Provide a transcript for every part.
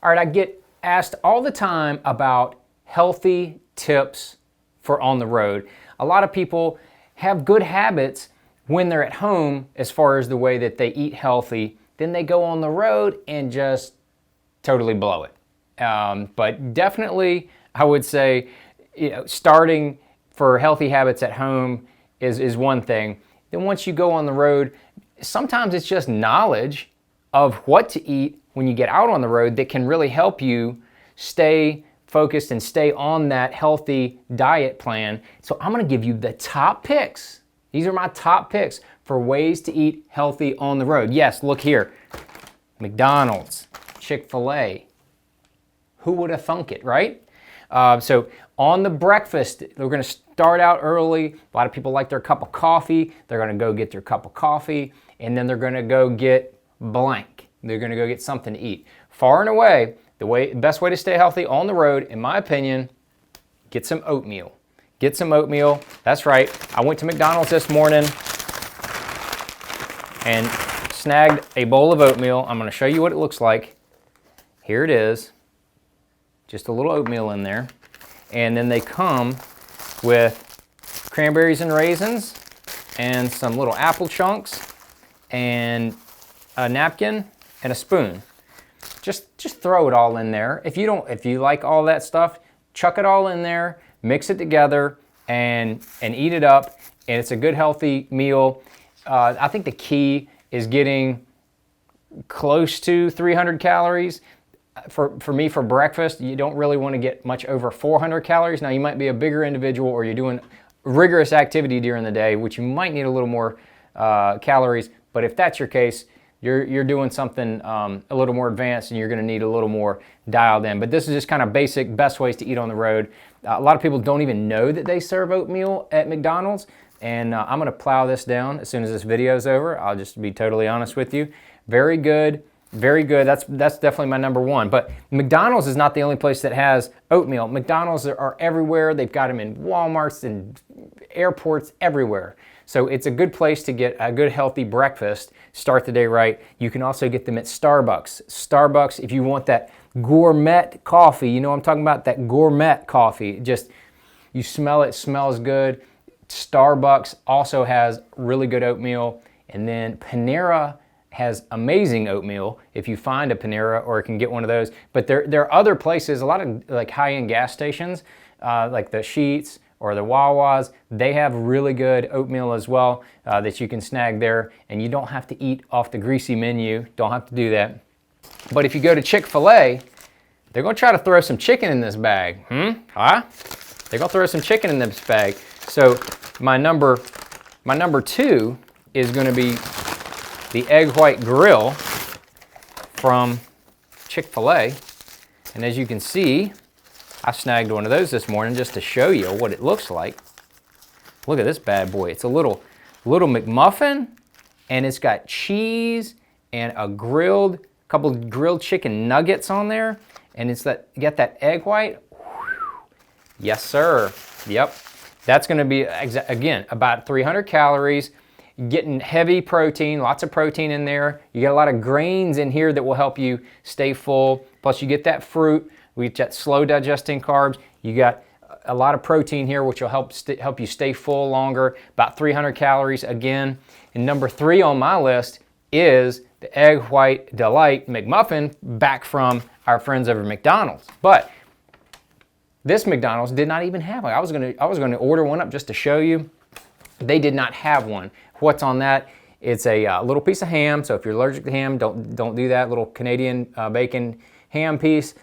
All right, I get asked all the time about healthy tips for on the road. A lot of people have good habits when they're at home as far as the way that they eat healthy. Then they go on the road and just totally blow it. But definitely, I would say, starting for healthy habits at home is one thing. Then once you go on the road, sometimes it's just knowledge of what to eat when you get out on the road that can really help you stay focused and stay on that healthy diet plan. So I'm gonna give you the top picks. These are my top picks for ways to eat healthy on the road. Yes, look here. McDonald's, Chick-fil-A. Who would have thunk it, right? So on the breakfast, we're gonna start out early. A lot of people like their cup of coffee. They're gonna go get their cup of coffee, and then they're gonna go get blank. They're gonna go get something to eat. Far and away, the best way to stay healthy on the road, in my opinion, get some oatmeal. Get some oatmeal. That's right. I went to McDonald's this morning and snagged a bowl of oatmeal. I'm gonna show you what it looks like. Here it is. Just a little oatmeal in there. And then they come with cranberries and raisins and some little apple chunks and a napkin and a spoon. Just throw it all in there. If you like all that stuff, chuck it all in there, mix it together, and eat it up. And it's a good healthy meal. I think the key is getting close to 300 calories. For me, for breakfast, you don't really want to get much over 400 calories. Now, you might be a bigger individual or you're doing rigorous activity during the day, which you might need a little more calories. But if that's your case, you're doing something a little more advanced and you're going to need a little more dialed in. But this is just kind of basic, best ways to eat on the road. A lot of people don't even know that they serve oatmeal at McDonald's. And I'm going to plow this down as soon as this video is over. I'll just be totally honest with you. Very good. Very good. That's definitely my number one. But McDonald's is not the only place that has oatmeal. McDonald's are everywhere. They've got them in Walmarts and airports everywhere. So it's a good place to get a good healthy breakfast, start the day right. You can also get them at Starbucks. Starbucks, if you want that gourmet coffee, you know what I'm talking about, that gourmet coffee. Just, you smell it, smells good. Starbucks also has really good oatmeal. And then Panera has amazing oatmeal if you find a Panera or can get one of those. But there are other places, a lot of like high-end gas stations, like the Sheetz or the Wawas, they have really good oatmeal as well that you can snag there, and you don't have to eat off the greasy menu, don't have to do that. But if you go to Chick-fil-A, they're gonna try to throw some chicken in this bag. Huh? They're gonna throw some chicken in this bag. So my number two is gonna be the egg white grill from Chick-fil-A. And as you can see, I snagged one of those this morning just to show you what it looks like. Look at this bad boy. It's a little McMuffin, and it's got cheese and a couple grilled chicken nuggets on there. And it's got that egg white. Yes, sir. Yep. That's gonna be, again, about 300 calories. Getting heavy protein, lots of protein in there. You get a lot of grains in here that will help you stay full. Plus you get that fruit. We get that slow digesting carbs. You got a lot of protein here, which will help you stay full longer. About 300 calories again. And number three on my list is the Egg White Delight McMuffin, back from our friends over at McDonald's. But this McDonald's did not even have one. I was gonna order one up just to show you. They did not have one. What's on that? It's a little piece of ham. So if you're allergic to ham, don't do that. Little Canadian bacon ham piece,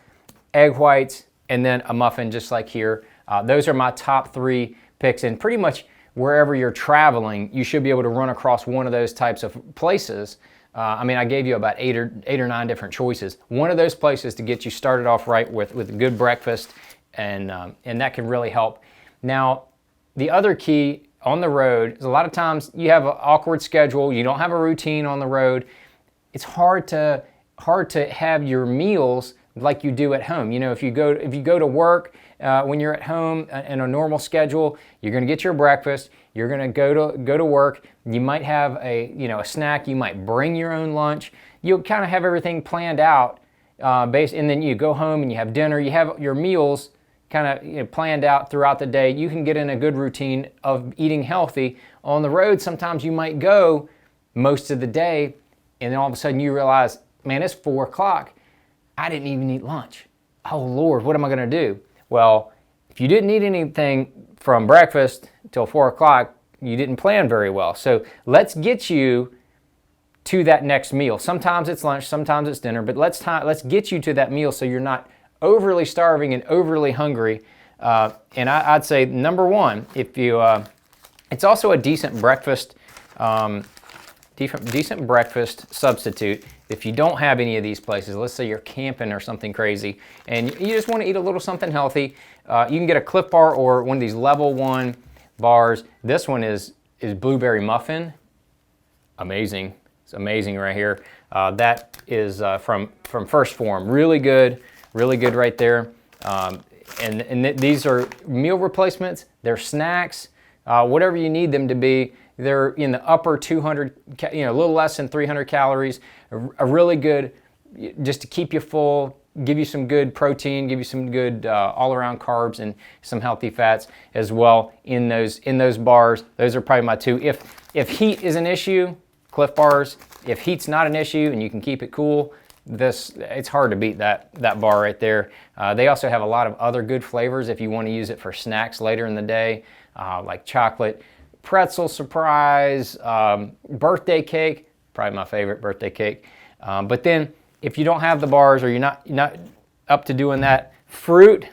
egg whites, and then a muffin just like here. Those are my top three picks, and pretty much wherever you're traveling, you should be able to run across one of those types of places. I mean, I gave you about eight or nine different choices. One of those places to get you started off right with a good breakfast, and that can really help. Now, the other key on the road is a lot of times you have an awkward schedule, you don't have a routine on the road. It's hard to have your meals like you do at home. You know, if you go to work when you're at home in a normal schedule, you're going to get your breakfast. You're going to go to work. You might have a snack. You might bring your own lunch. You'll kind of have everything planned out and then you go home and you have dinner. You have your meals kind of planned out throughout the day. You can get in a good routine of eating healthy. On the road, sometimes you might go most of the day, and then all of a sudden you realize, man, it's 4 o'clock. I didn't even eat lunch. Oh Lord, what am I going to do? Well, if you didn't eat anything from breakfast till 4 o'clock, you didn't plan very well. So let's get you to that next meal. Sometimes it's lunch, sometimes it's dinner, but let's get you to that meal so you're not overly starving and overly hungry. And I'd say number one, if you, it's also a decent breakfast, decent breakfast substitute. If you don't have any of these places, let's say you're camping or something crazy, and you just want to eat a little something healthy, you can get a Cliff Bar or one of these level 1 bars. This one is blueberry muffin. Amazing. It's amazing right here. That is from First Form. Really good right there. And these are meal replacements. They're snacks, whatever you need them to be. They're in the upper 200, a little less than 300 calories. A really good, just to keep you full, give you some good protein, give you some good all-around carbs and some healthy fats as well in those bars. Those are probably my two. If heat is an issue, Cliff Bars. If heat's not an issue and you can keep it cool, it's hard to beat that bar right there. They also have a lot of other good flavors if you want to use it for snacks later in the day, like chocolate pretzel surprise, birthday cake, probably my favorite birthday cake. But then if you don't have the bars or you're not up to doing that, fruit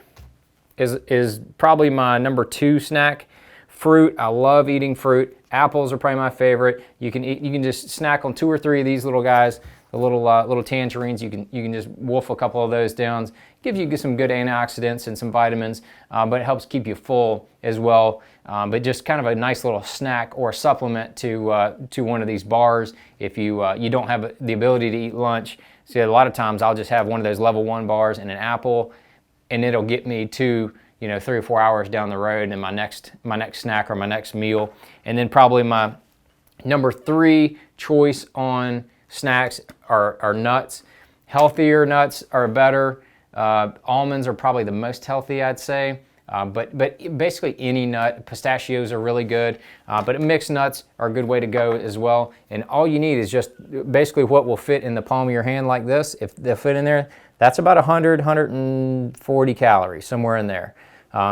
is probably my number 2 snack. Fruit, I love eating fruit. Apples are probably my favorite. You can just snack on 2 or 3 of these little guys, the little tangerines. You can just wolf a couple of those down. Gives you some good antioxidants and some vitamins, but it helps keep you full as well. But just kind of a nice little snack or supplement to one of these bars if you don't have the ability to eat lunch. See, a lot of times I'll just have one of those level 1 bars and an apple, and it'll get me to 3 or 4 hours down the road and my next snack or my next meal. And then probably my number 3 choice on snacks are nuts. Healthier nuts are better. Almonds are probably the most healthy, I'd say. But basically any nut. Pistachios are really good. But mixed nuts are a good way to go as well. And all you need is just basically what will fit in the palm of your hand like this. If they'll fit in there, that's about 100, 140 calories, somewhere in there.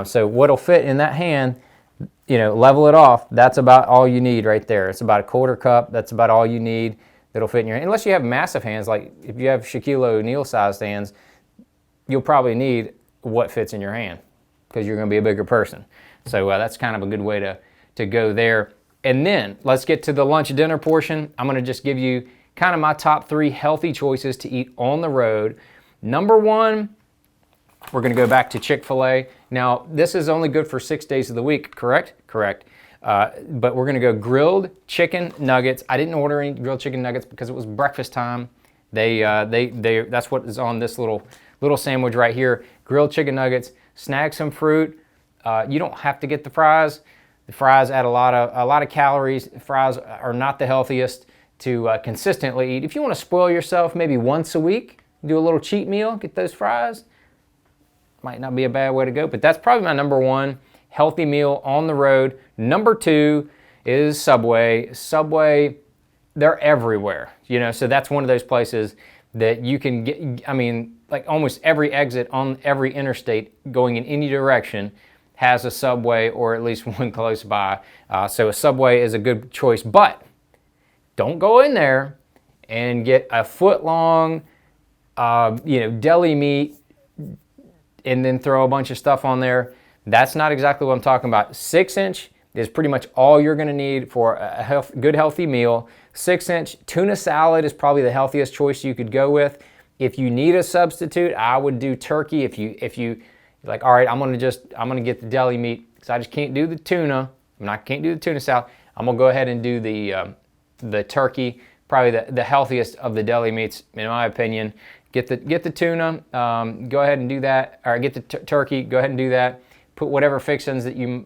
So what'll fit in that hand, level it off, that's about all you need right there. It's about a quarter cup. That's about all you need that'll fit in your hand. Unless you have massive hands, like if you have Shaquille O'Neal sized hands, you'll probably need what fits in your hand because you're going to be a bigger person. So that's kind of a good way to go there. And then let's get to the lunch dinner portion. I'm going to just give you kind of my top 3 healthy choices to eat on the road. Number 1, we're going to go back to Chick-fil-A. Now, this is only good for 6 days of the week, correct? Correct. But we're going to go grilled chicken nuggets. I didn't order any grilled chicken nuggets because it was breakfast time. That's what is on this little sandwich right here. Grilled chicken nuggets. Snag some fruit. You don't have to get the fries. The fries add a lot of calories. Fries are not the healthiest to consistently eat. If you want to spoil yourself, maybe once a week, do a little cheat meal, get those fries. Might not be a bad way to go, but that's probably my number 1 healthy meal on the road. Number 2 is Subway. Subway, they're everywhere, so that's one of those places that you can get. I mean, like almost every exit on every interstate going in any direction has a Subway or at least one close by. So a Subway is a good choice, but don't go in there and get a foot-long, deli meat and then throw a bunch of stuff on there. That's not exactly what I'm talking about. 6-inch is pretty much all you're going to need for a good healthy meal. 6-inch tuna salad is probably the healthiest choice you could go with. If you need a substitute, I would do turkey. If you like, all right, I'm gonna get the deli meat because I just can't do the tuna. Can't do the tuna salad. I'm gonna go ahead and do the turkey. Probably the healthiest of the deli meats in my opinion. Get the tuna. Go ahead and do that. Or get the turkey. Go ahead and do that. Put whatever fixings that you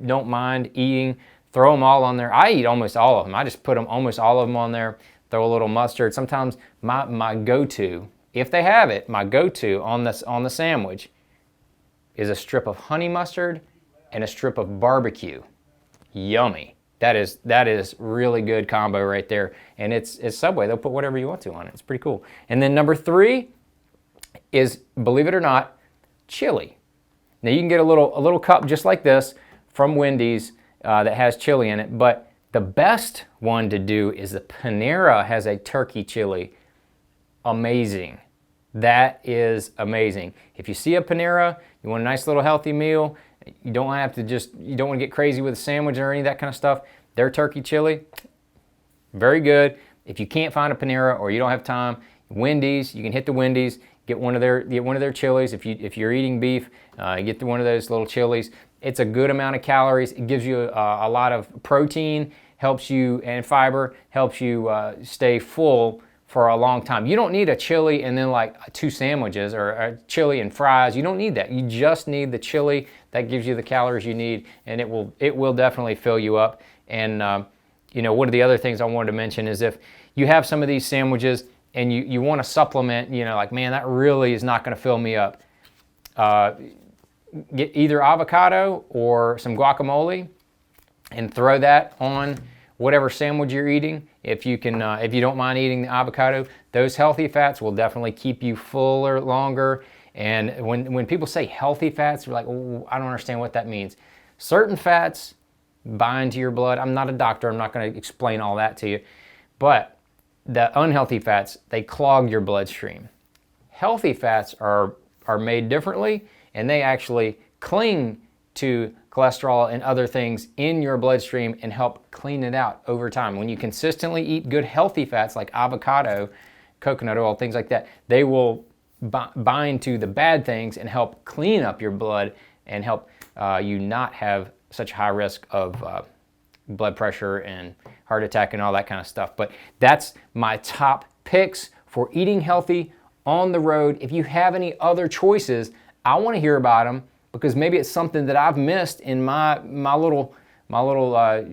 don't mind eating. Throw them all on there. I eat almost all of them. I just put almost all of them on there. Throw a little mustard. Sometimes my go-to if they have it, my go-to on the sandwich is a strip of honey mustard and a strip of barbecue. Yummy. That is really good combo right there. And it's Subway. They'll put whatever you want to on it. It's pretty cool. And then number 3 is, believe it or not, chili. Now you can get a little cup just like this from Wendy's that has chili in it, but the best one to do is the Panera has a turkey chili. Amazing. That is amazing. If you see a Panera, you want a nice little healthy meal, you don't want to get crazy with a sandwich or any of that kind of stuff, their turkey chili, very good. If you can't find a Panera or you don't have time, Wendy's, you can hit the Wendy's, get one of their chilies. If you're eating beef, get one of those little chilies. It's a good amount of calories. It gives you a lot of protein, helps you, and fiber, helps you stay full for a long time. You don't need a chili and then like 2 sandwiches or a chili and fries. You don't need that. You just need the chili. That gives you the calories you need, and it will definitely fill you up. And you know, one of the other things I wanted to mention is if you have some of these sandwiches and you want to supplement, you know, like, man, that really is not going to fill me up. Get either avocado or some guacamole and throw that on whatever sandwich you're eating. If you don't mind eating the avocado, those healthy fats will definitely keep you fuller longer. And when people say healthy fats, you're like, oh, I don't understand what that means. Certain fats bind to your blood. I'm not a doctor. I'm not going to explain all that to you. But the unhealthy fats, they clog your bloodstream. Healthy fats are made differently, and they actually cling to cholesterol and other things in your bloodstream and help clean it out over time. When you consistently eat good healthy fats like avocado, coconut oil, things like that, they will bind to the bad things and help clean up your blood and help you not have such high risk of blood pressure and heart attack and all that kind of stuff. But that's my top picks for eating healthy on the road. If you have any other choices, I want to hear about them, because maybe it's something that I've missed in my little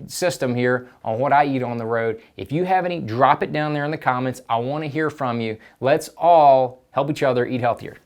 system here on what I eat on the road. If you have any, drop it down there in the comments. I want to hear from you. Let's all help each other eat healthier.